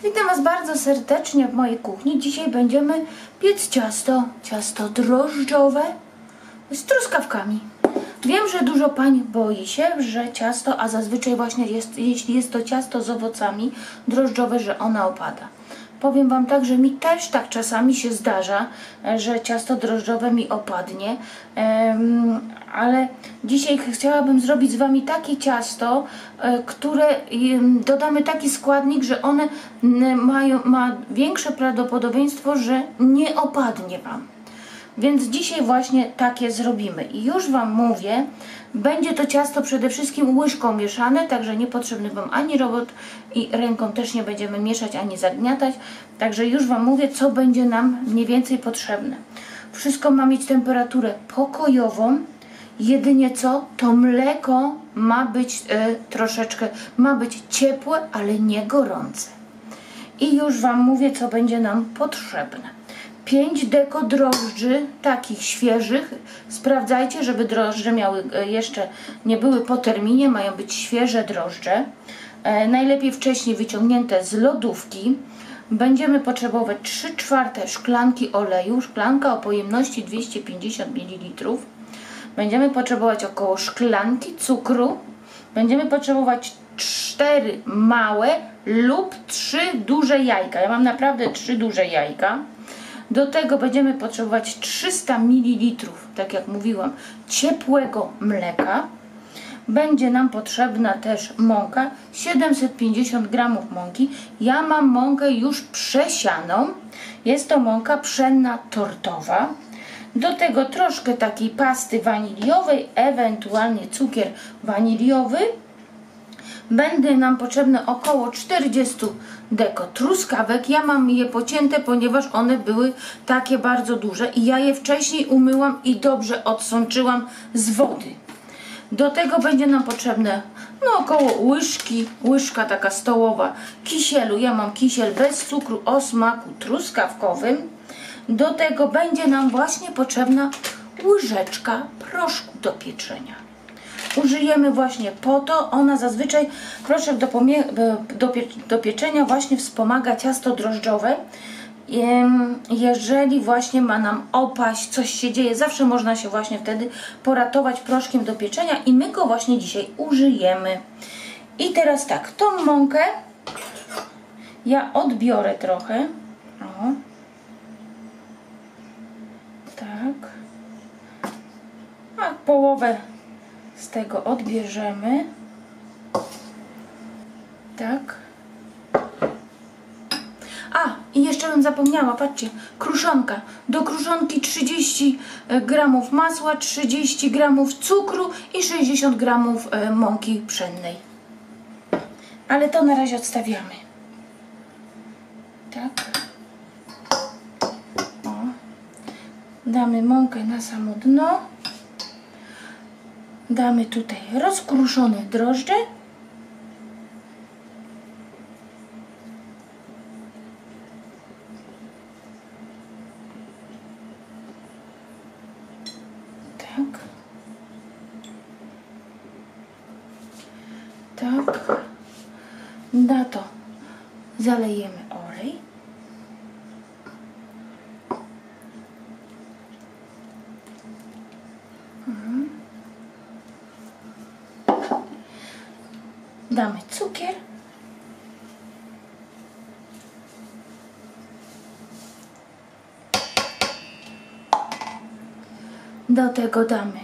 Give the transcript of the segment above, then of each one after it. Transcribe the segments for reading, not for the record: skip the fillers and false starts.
Witam Was bardzo serdecznie w mojej kuchni. Dzisiaj będziemy piec ciasto drożdżowe z truskawkami. Wiem, że dużo pań boi się, że ciasto, a zazwyczaj właśnie jeśli jest to ciasto z owocami drożdżowe, że ona opada. Powiem Wam tak, że mi też tak czasami się zdarza, że ciasto drożdżowe mi opadnie, ale dzisiaj chciałabym zrobić z Wami takie ciasto, które dodamy taki składnik, że one ma większe prawdopodobieństwo, że nie opadnie Wam. Więc dzisiaj właśnie takie zrobimy. I już Wam mówię, będzie to ciasto przede wszystkim łyżką mieszane, także niepotrzebny Wam ani robot i ręką też nie będziemy mieszać ani zagniatać. Także już Wam mówię, co będzie nam mniej więcej potrzebne. Wszystko ma mieć temperaturę pokojową. Jedynie co, to mleko ma być ma być ciepłe, ale nie gorące. I już Wam mówię, co będzie nam potrzebne. 5 deko drożdży, takich świeżych. Sprawdzajcie, żeby drożdże jeszcze nie były po terminie, mają być świeże drożdże. Najlepiej wcześniej wyciągnięte z lodówki. Będziemy potrzebować 3/4 szklanki oleju, szklanka o pojemności 250 ml. Będziemy potrzebować około szklanki cukru. Będziemy potrzebować 4 małe lub 3 duże jajka. Ja mam naprawdę 3 duże jajka. Do tego będziemy potrzebować 300 ml, tak jak mówiłam, ciepłego mleka. Będzie nam potrzebna też mąka, 750 g mąki. Ja mam mąkę już przesianą. Jest to mąka pszenna tortowa. Do tego troszkę takiej pasty waniliowej, ewentualnie cukier waniliowy. Będzie nam potrzebne około 40 deko truskawek. Ja mam je pocięte, ponieważ one były takie bardzo duże i ja je wcześniej umyłam i dobrze odsączyłam z wody. Do tego będzie nam potrzebne około łyżka taka stołowa kisielu. Ja mam kisiel bez cukru o smaku truskawkowym. Do tego będzie nam właśnie potrzebna łyżeczka proszku do pieczenia. Użyjemy właśnie po to, ona zazwyczaj proszek do pieczenia właśnie wspomaga ciasto drożdżowe. Jeżeli właśnie ma nam opaść, coś się dzieje, zawsze można się właśnie wtedy poratować proszkiem do pieczenia i my go właśnie dzisiaj użyjemy. I teraz tak, tą mąkę ja odbiorę trochę. O. Tak. A połowę z tego odbierzemy. Tak. A, i jeszcze bym zapomniała, patrzcie, kruszonka. Do kruszonki 30 g masła, 30 g cukru i 60 g mąki pszennej. Ale to na razie odstawiamy. Tak. O. Damy mąkę na samo dno. Damy tutaj rozkruszone drożdże. Tak. Tak. Na to zalejemy olej. Damy cukier. Do tego damy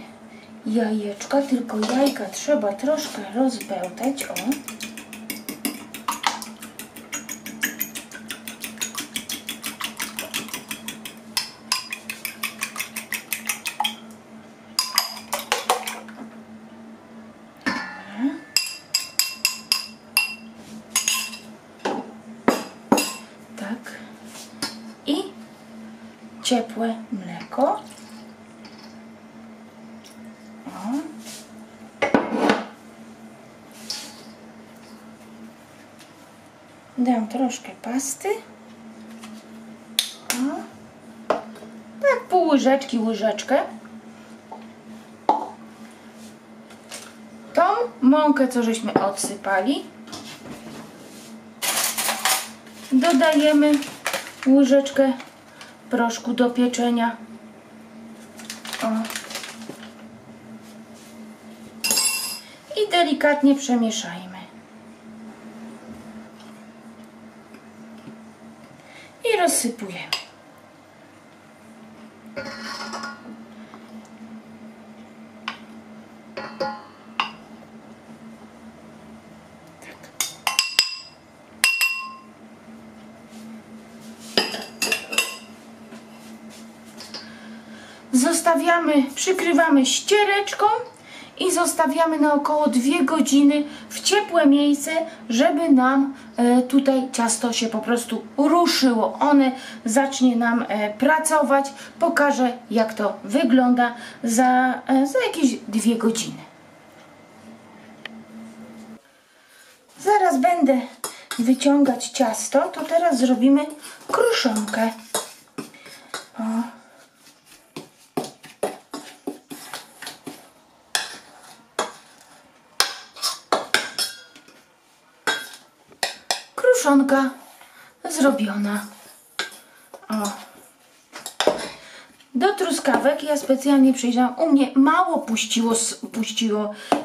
jajeczka, tylko jajka trzeba troszkę rozbełtać. O. I ciepłe mleko. O. Dam troszkę pasty. O. Tak pół łyżeczki, łyżeczkę. Tą mąkę, co żeśmy odsypali, dodajemy łyżeczkę proszku do pieczenia. O. I delikatnie przemieszajmy. I rozsypujemy. Zostawiamy, przykrywamy ściereczką i zostawiamy na około 2 godziny w ciepłe miejsce, żeby nam tutaj ciasto się po prostu ruszyło. One zacznie nam pracować. Pokażę, jak to wygląda za jakieś 2 godziny. Zaraz będę wyciągać ciasto, to teraz zrobimy kruszonkę. O. Kruszonka zrobiona. O. Do truskawek ja specjalnie przyjrzałam. U mnie mało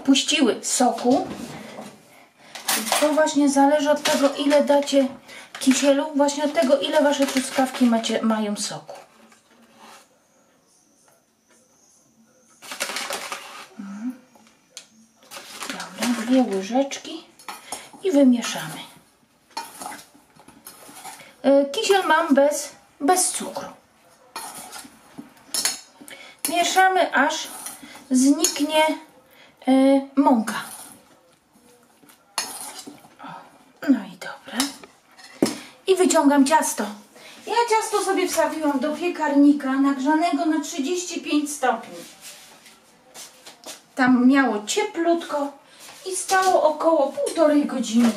puściły soku. To właśnie zależy od tego, ile dacie kisielu, właśnie od tego, ile wasze truskawki mają soku. Dobra, 2 łyżeczki i wymieszamy. Kisiel mam bez cukru. Mieszamy, aż zniknie mąka. No i dobra. I wyciągam ciasto. Ja ciasto sobie wstawiłam do piekarnika nagrzanego na 35 stopni. Tam miało cieplutko i stało około 1,5 godziny.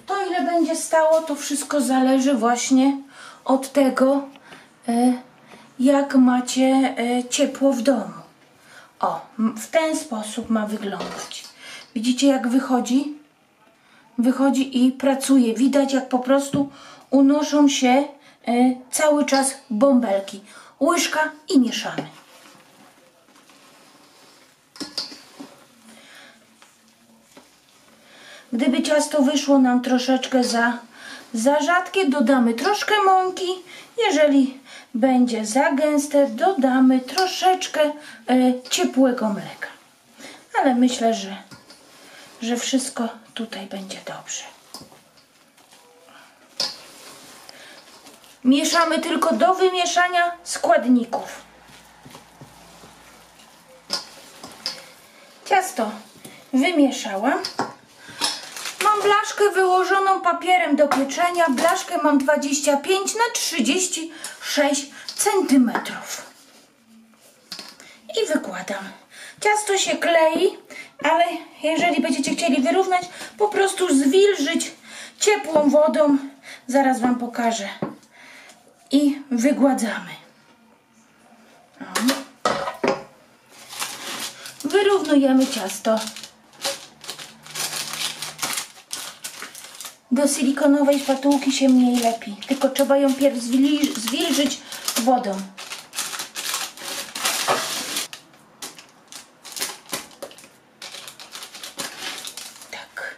To, ile będzie stało, to wszystko zależy właśnie od tego, jak macie ciepło w domu. O, w ten sposób ma wyglądać. Widzicie, jak wychodzi? Wychodzi i pracuje. Widać, jak po prostu unoszą się cały czas bąbelki. Łyżka i mieszamy. Gdyby ciasto wyszło nam troszeczkę za rzadkie, dodamy troszkę mąki. Jeżeli będzie za gęste, dodamy troszeczkę ciepłego mleka. Ale myślę, że wszystko tutaj będzie dobrze. Mieszamy tylko do wymieszania składników. Ciasto wymieszałam. Mam blaszkę wyłożoną papierem do pieczenia. Blaszkę mam 25 na 36 cm. I wykładam. Ciasto się klei, ale jeżeli będziecie chcieli wyrównać, po prostu zwilżyć ciepłą wodą. Zaraz wam pokażę. I wygładzamy. Wyrównujemy ciasto. Do silikonowej szpatułki się mniej lepi, tylko trzeba ją pierw zwilżyć wodą. Tak.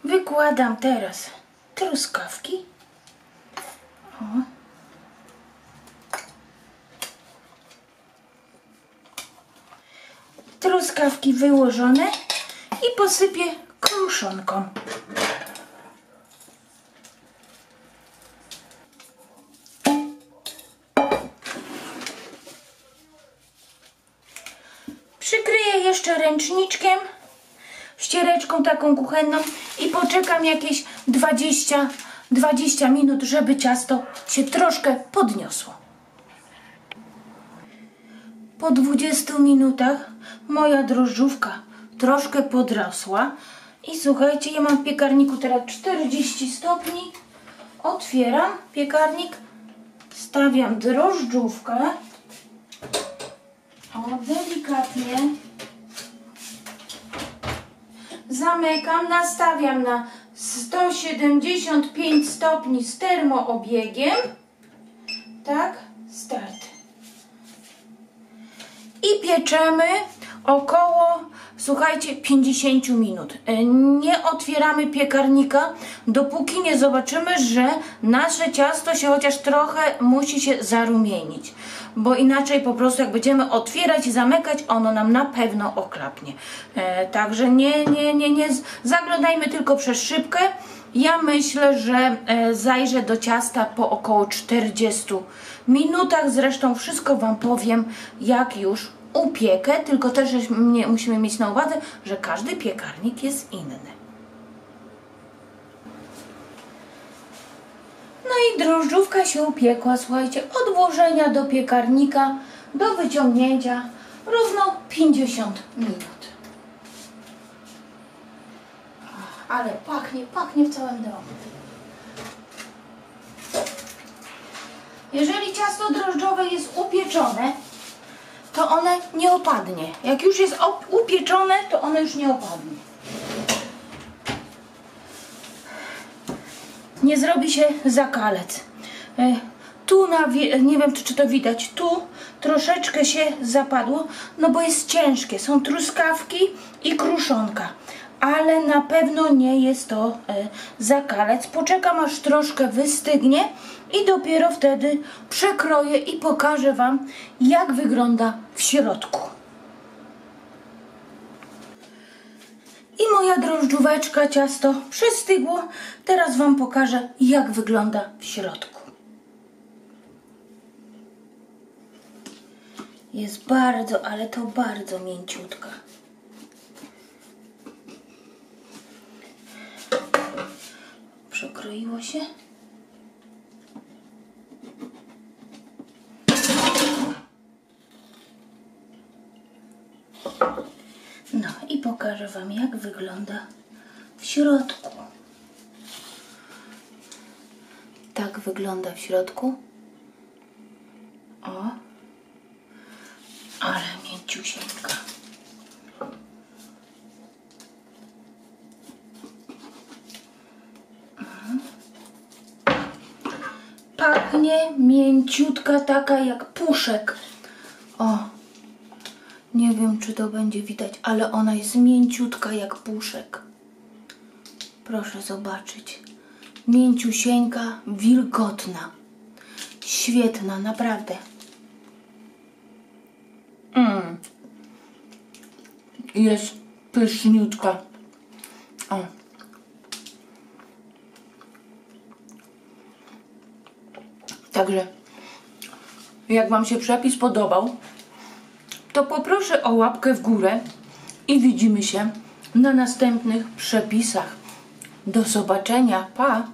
Wykładam teraz truskawki. O. Truskawki wyłożone. I posypię kruszonką. Przykryję jeszcze ręczniczkiem, ściereczką taką kuchenną i poczekam jakieś 20 minut, żeby ciasto się troszkę podniosło. Po 20 minutach moja drożdżówka troszkę podrosła i słuchajcie, ja mam w piekarniku teraz 40 stopni. Otwieram piekarnik, stawiam drożdżówkę. O, delikatnie zamykam, nastawiam na 175 stopni z termoobiegiem. Tak, start. I pieczemy około, słuchajcie, 50 minut. Nie otwieramy piekarnika, dopóki nie zobaczymy, że nasze ciasto się chociaż trochę musi się zarumienić. Bo inaczej po prostu jak będziemy otwierać i zamykać, ono nam na pewno oklapnie. Także nie zaglądajmy tylko przez szybkę. Ja myślę, że zajrzę do ciasta po około 40 minutach. Zresztą wszystko Wam powiem, jak już upiekę, tylko też musimy mieć na uwadze, że każdy piekarnik jest inny. No i drożdżówka się upiekła, słuchajcie, od włożenia do piekarnika do wyciągnięcia równo 50 minut. Ale pachnie w całym domu. Jeżeli ciasto drożdżowe jest upieczone, to one nie opadnie. Jak już jest upieczone, to one już nie opadnie. Nie zrobi się zakalec. Tu, nie wiem czy to widać, tu troszeczkę się zapadło, no bo jest ciężkie. Są truskawki i kruszonka. Ale na pewno nie jest to zakalec. Poczekam aż troszkę wystygnie i dopiero wtedy przekroję i pokażę Wam, jak wygląda w środku. I moja drożdżóweczka, ciasto przystygło. Teraz Wam pokażę, jak wygląda w środku. Jest bardzo, ale to bardzo mięciutka. Przekroiło się. No i pokażę Wam, jak wygląda w środku. Tak wygląda w środku. O, ale mięciusieńka. Pachnie mięciutka, taka jak puszek. O, nie wiem czy to będzie widać, ale ona jest mięciutka jak puszek. Proszę zobaczyć. Mięciusieńka, wilgotna. Świetna, naprawdę. Jest pyszniutka. O. Także, jak Wam się przepis podobał, to poproszę o łapkę w górę i widzimy się na następnych przepisach. Do zobaczenia. Pa!